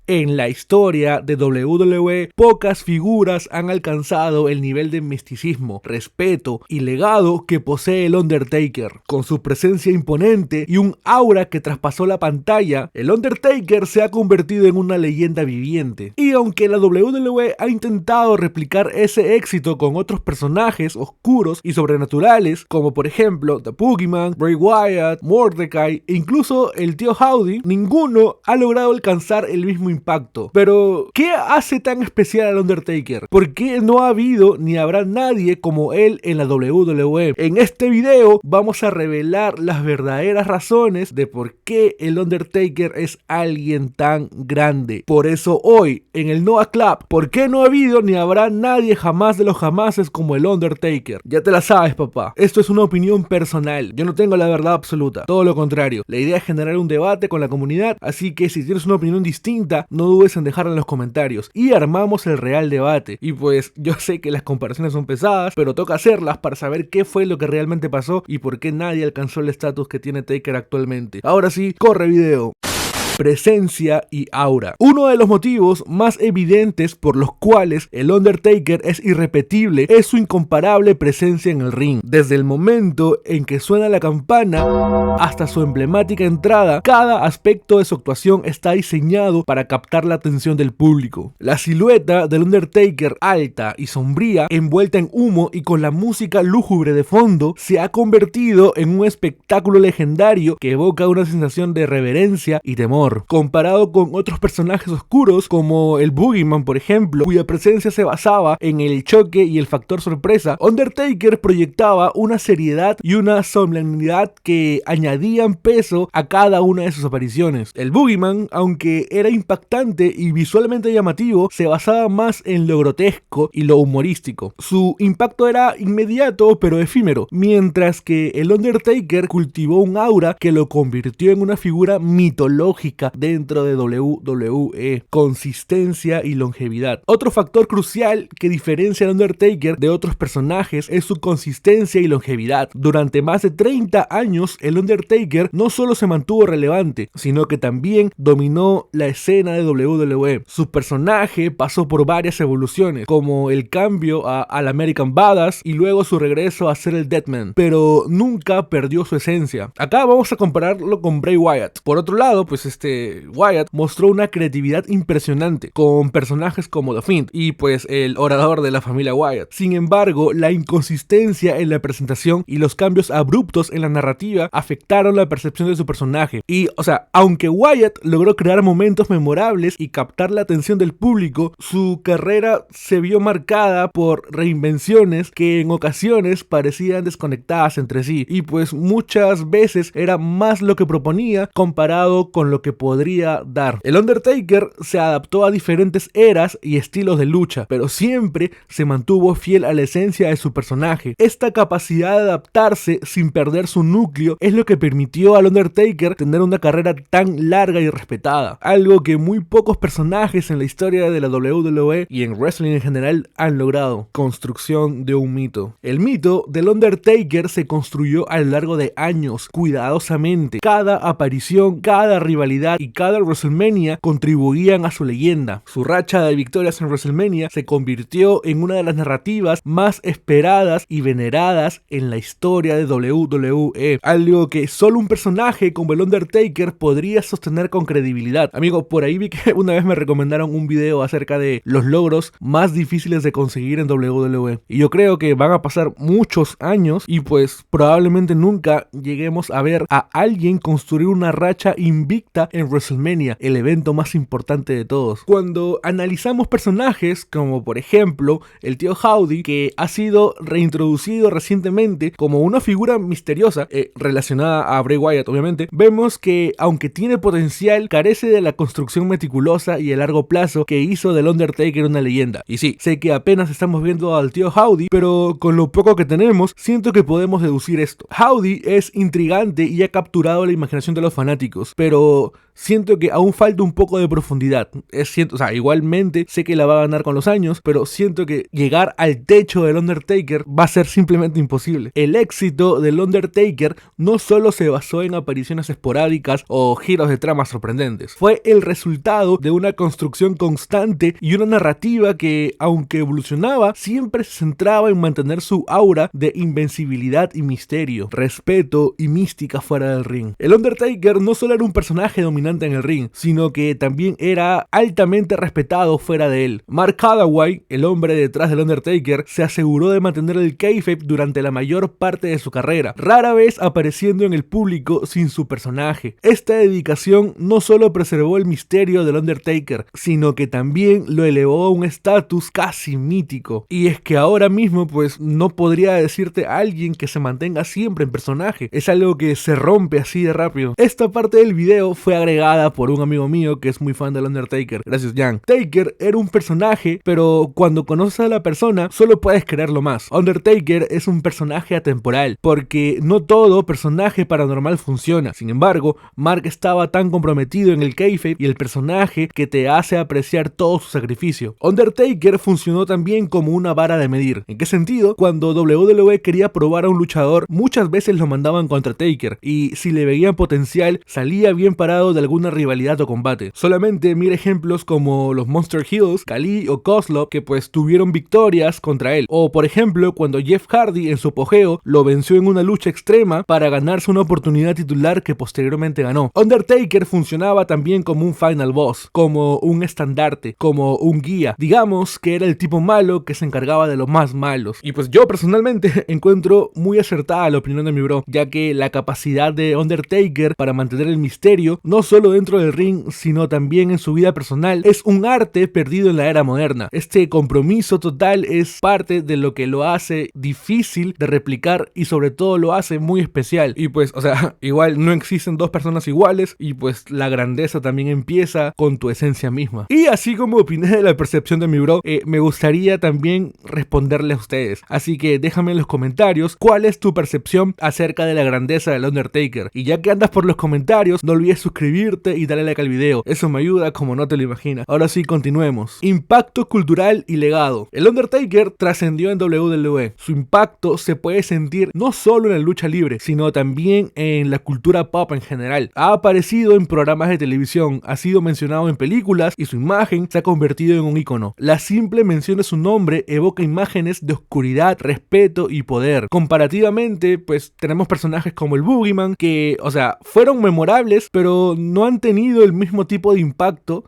En la historia de WWE, pocas figuras han alcanzado el nivel de misticismo, respeto y legado que posee el Undertaker. Con su presencia imponente y un aura que traspasó la pantalla, el Undertaker se ha convertido en una leyenda viviente. Y aunque la WWE ha intentado replicar ese éxito con otros personajes oscuros y sobrenaturales, como por ejemplo The Boogeyman, Bray Wyatt, Mordecai e incluso el tío Howdy, ninguno ha logrado alcanzar el mismo impacto. Pero, ¿qué hace tan especial al Undertaker? ¿Por qué no ha habido ni habrá nadie como él en la WWE? En este video vamos a revelar las verdaderas razones de por qué el Undertaker es alguien tan grande. Por eso hoy, en el Noah Club, ¿por qué no ha habido ni habrá nadie jamás de los jamases como el Undertaker? Ya te la sabes, papá. Esto es una opinión personal. Yo no tengo la verdad absoluta. Todo lo contrario. La idea es generar un debate con la comunidad, así que si tienes una opinión distinta, no dudes en dejarla en los comentarios y armamos el real debate. Y pues yo sé que las comparaciones son pesadas, pero toca hacerlas para saber qué fue lo que realmente pasó y por qué nadie alcanzó el estatus que tiene Taker actualmente. Ahora sí, corre video. Presencia y aura. Uno de los motivos más evidentes por los cuales el Undertaker es irrepetible es su incomparable presencia en el ring. Desde el momento en que suena la campana hasta su emblemática entrada, cada aspecto de su actuación está diseñado para captar la atención del público. La silueta del Undertaker, alta y sombría, envuelta en humo y con la música lúgubre de fondo, se ha convertido en un espectáculo legendario que evoca una sensación de reverencia y temor. Comparado con otros personajes oscuros como el Boogeyman, por ejemplo, cuya presencia se basaba en el choque y el factor sorpresa, Undertaker proyectaba una seriedad y una solemnidad que añadían peso a cada una de sus apariciones. El Boogeyman, aunque era impactante y visualmente llamativo, se basaba más en lo grotesco y lo humorístico. Su impacto era inmediato pero efímero, mientras que el Undertaker cultivó un aura que lo convirtió en una figura mitológica dentro de WWE, consistencia y longevidad. Otro factor crucial que diferencia al Undertaker de otros personajes es su consistencia y longevidad. Durante más de 30 años, el Undertaker no solo se mantuvo relevante, sino que también dominó la escena de WWE. Su personaje pasó por varias evoluciones, como el cambio al American Badass y luego su regreso a ser el Deadman, pero nunca perdió su esencia. Acá vamos a compararlo con Bray Wyatt. Por otro lado, pues Wyatt mostró una creatividad impresionante con personajes como The Fiend y pues el orador de la familia Wyatt. Sin embargo, la inconsistencia en la presentación y los cambios abruptos en la narrativa afectaron la percepción de su personaje. Y, aunque Wyatt logró crear momentos memorables y captar la atención del público, su carrera se vio marcada por reinvenciones que en ocasiones parecían desconectadas entre sí y pues muchas veces era más lo que proponía comparado con lo que podría dar. El Undertaker se adaptó a diferentes eras y estilos de lucha, pero siempre se mantuvo fiel a la esencia de su personaje. Esta capacidad de adaptarse sin perder su núcleo es lo que permitió al Undertaker tener una carrera tan larga y respetada, algo que muy pocos personajes en la historia de la WWE y en wrestling en general han logrado. Construcción de un mito. El mito del Undertaker se construyó a lo largo de años, cuidadosamente. Cada aparición, cada rivalidad y cada WrestleMania contribuían a su leyenda. Su racha de victorias en WrestleMania se convirtió en una de las narrativas más esperadas y veneradas en la historia de WWE, algo que solo un personaje como el Undertaker podría sostener con credibilidad. Amigo, por ahí vi que una vez me recomendaron un video acerca de los logros más difíciles de conseguir en WWE y yo creo que van a pasar muchos años y pues probablemente nunca lleguemos a ver a alguien construir una racha invicta en WrestleMania, el evento más importante de todos. Cuando analizamos personajes como por ejemplo el tío Howdy, que ha sido reintroducido recientemente como una figura misteriosa relacionada a Bray Wyatt obviamente, vemos que aunque tiene potencial, carece de la construcción meticulosa y a largo plazo que hizo del Undertaker una leyenda. Y sí, sé que apenas estamos viendo al tío Howdy, pero con lo poco que tenemos, siento que podemos deducir esto. Howdy es intrigante y ha capturado la imaginación de los fanáticos, pero siento que aún falta un poco de profundidad. O sea, igualmente sé que la va a ganar con los años, pero siento que llegar al techo del Undertaker va a ser simplemente imposible. El éxito del Undertaker no solo se basó en apariciones esporádicas o giros de trama sorprendentes, fue el resultado de una construcción constante y una narrativa que, aunque evolucionaba, siempre se centraba en mantener su aura de invencibilidad y misterio, respeto y mística fuera del ring. El Undertaker no solo era un personaje dominante en el ring, sino que también era altamente respetado fuera de él. Mark Calaway, el hombre detrás del Undertaker, se aseguró de mantener el kayfabe durante la mayor parte de su carrera, rara vez apareciendo en el público sin su personaje. Esta dedicación no solo preservó el misterio del Undertaker, sino que también lo elevó a un estatus casi mítico. Y es que ahora mismo pues no podría decirte a alguien que se mantenga siempre en personaje, es algo que se rompe así de rápido. Esta parte del video fue agregada por un amigo mío que es muy fan del Undertaker, gracias Jan. Taker era un personaje, pero cuando conoces a la persona solo puedes creerlo más. Undertaker es un personaje atemporal, porque no todo personaje paranormal funciona. Sin embargo, Mark estaba tan comprometido en el kayfabe y el personaje que te hace apreciar todo su sacrificio. Undertaker funcionó también como una vara de medir. ¿En qué sentido? Cuando WWE quería probar a un luchador, muchas veces lo mandaban contra Taker, y si le veían potencial, salía bien parado de alguna rivalidad o combate. Solamente mira ejemplos como los Monster Heels, Khali o Kozlov, que pues tuvieron victorias contra él. O por ejemplo, cuando Jeff Hardy en su apogeo lo venció en una lucha extrema para ganarse una oportunidad titular que posteriormente ganó. Undertaker funcionaba también como un final boss, como un estandarte, como un guía. Digamos que era el tipo malo que se encargaba de los más malos. Y pues yo personalmente encuentro muy acertada la opinión de mi bro, ya que la capacidad de Undertaker para mantener el misterio, no solo dentro del ring, sino también en su vida personal, es un arte perdido en la era moderna. Este compromiso total es parte de lo que lo hace difícil de replicar y sobre todo lo hace muy especial. Y pues, o sea, igual no existen dos personas iguales y pues la grandeza también empieza con tu esencia misma. Y así como opiné de la percepción de mi bro, me gustaría también responderle a ustedes. Así que déjame en los comentarios cuál es tu percepción acerca de la grandeza del Undertaker. Y ya que andas por los comentarios, no olvides suscribirte y darle like al video. Eso me ayuda como no te lo imaginas. Ahora sí, continuemos. Impacto cultural y legado. El Undertaker trascendió en WWE. Su impacto se puede sentir no solo en la lucha libre, sino también en la cultura pop en general. Ha aparecido en programas de televisión, ha sido mencionado en películas y su imagen se ha convertido en un ícono. La simple mención de su nombre evoca imágenes de oscuridad, respeto y poder. Comparativamente, pues tenemos personajes como el Boogeyman que, o sea, fueron memorables, pero no han tenido el mismo tipo de impacto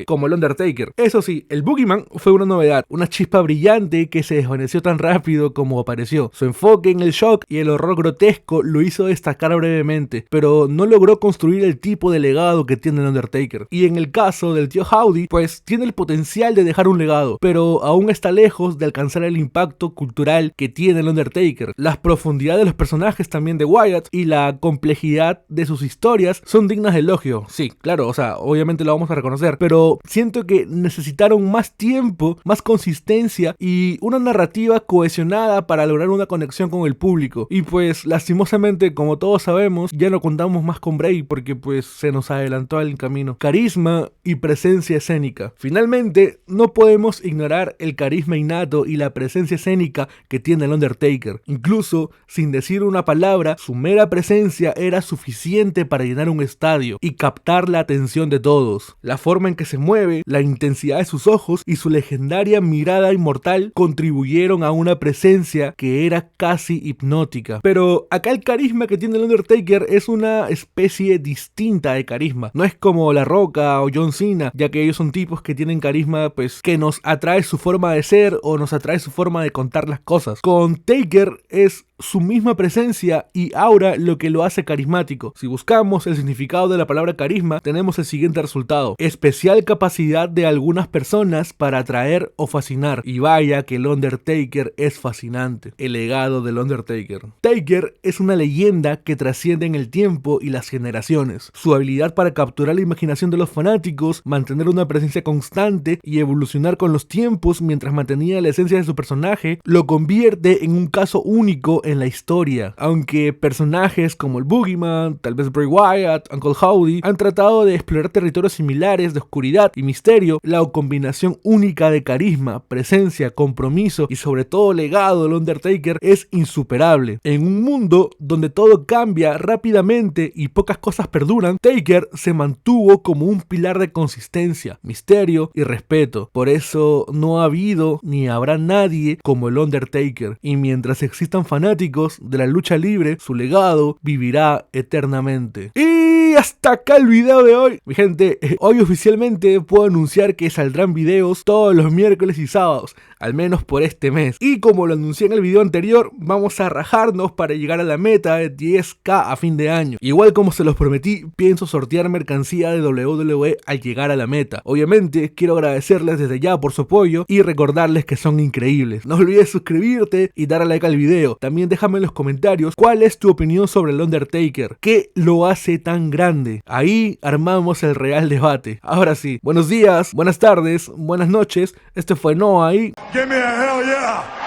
como el Undertaker. Eso sí, el Boogeyman fue una novedad, una chispa brillante que se desvaneció tan rápido como apareció. Su enfoque en el shock y el horror grotesco lo hizo destacar brevemente, pero no logró construir el tipo de legado que tiene el Undertaker. Y en el caso del tío Howdy, pues tiene el potencial de dejar un legado, pero aún está lejos de alcanzar el impacto cultural que tiene el Undertaker. Las profundidades de los personajes también de Wyatt y la complejidad de sus historias son dignas de elogio. Sí, claro, o sea, obviamente lo vamos a reconocer, pero siento que necesitaron más tiempo, más consistencia y una narrativa cohesionada para lograr una conexión con el público. Y pues lastimosamente, como todos sabemos, ya no contamos más con Bray porque pues se nos adelantó el camino. Carisma y presencia escénica. Finalmente, no podemos ignorar el carisma innato y la presencia escénica que tiene el Undertaker. Incluso sin decir una palabra, su mera presencia era suficiente para llenar un estadio y captar la atención de todos. La forma en que se mueve, la intensidad de sus ojos y su legendaria mirada inmortal contribuyeron a una presencia que era casi hipnótica. Pero acá el carisma que tiene el Undertaker es una especie distinta de carisma. No es como La Roca o John Cena, ya que ellos son tipos que tienen carisma pues que nos atrae su forma de ser o nos atrae su forma de contar las cosas. Con Taker es su misma presencia y aura lo que lo hace carismático. Si buscamos el significado de la palabra carisma, tenemos el siguiente resultado: especial capacidad de algunas personas para atraer o fascinar. Y vaya que el Undertaker es fascinante. El legado del Undertaker. Taker es una leyenda que trasciende en el tiempo y las generaciones. Su habilidad para capturar la imaginación de los fanáticos, mantener una presencia constante y evolucionar con los tiempos mientras mantenía la esencia de su personaje, lo convierte en un caso único en la historia. Aunque personajes como el Boogeyman, tal vez Bray Wyatt, Uncle Howdy, han tratado de explorar territorios similares de oscuridad y misterio, la combinación única de carisma, presencia, compromiso y sobre todo legado del Undertaker es insuperable. En un mundo donde todo cambia rápidamente y pocas cosas perduran, Taker se mantuvo como un pilar de consistencia, misterio y respeto. Por eso no ha habido ni habrá nadie como el Undertaker, y mientras existan fanáticos de la lucha libre, su legado vivirá eternamente. Y hasta acá el video de hoy. Mi gente, hoy oficialmente puedo anunciar que saldrán videos todos los miércoles y sábados, al menos por este mes. Y como lo anuncié en el video anterior, vamos a rajarnos para llegar a la meta de 10.000 a fin de año. Igual como se los prometí, pienso sortear mercancía de WWE al llegar a la meta. Obviamente, quiero agradecerles desde ya por su apoyo y recordarles que son increíbles. No olvides suscribirte y darle like al video. También déjame en los comentarios cuál es tu opinión sobre el Undertaker. ¿Qué lo hace tan grande? Ahí armamos el real debate. Ahora sí, buenos días, buenas tardes, buenas noches. Este fue Noah y... Give me a hell yeah!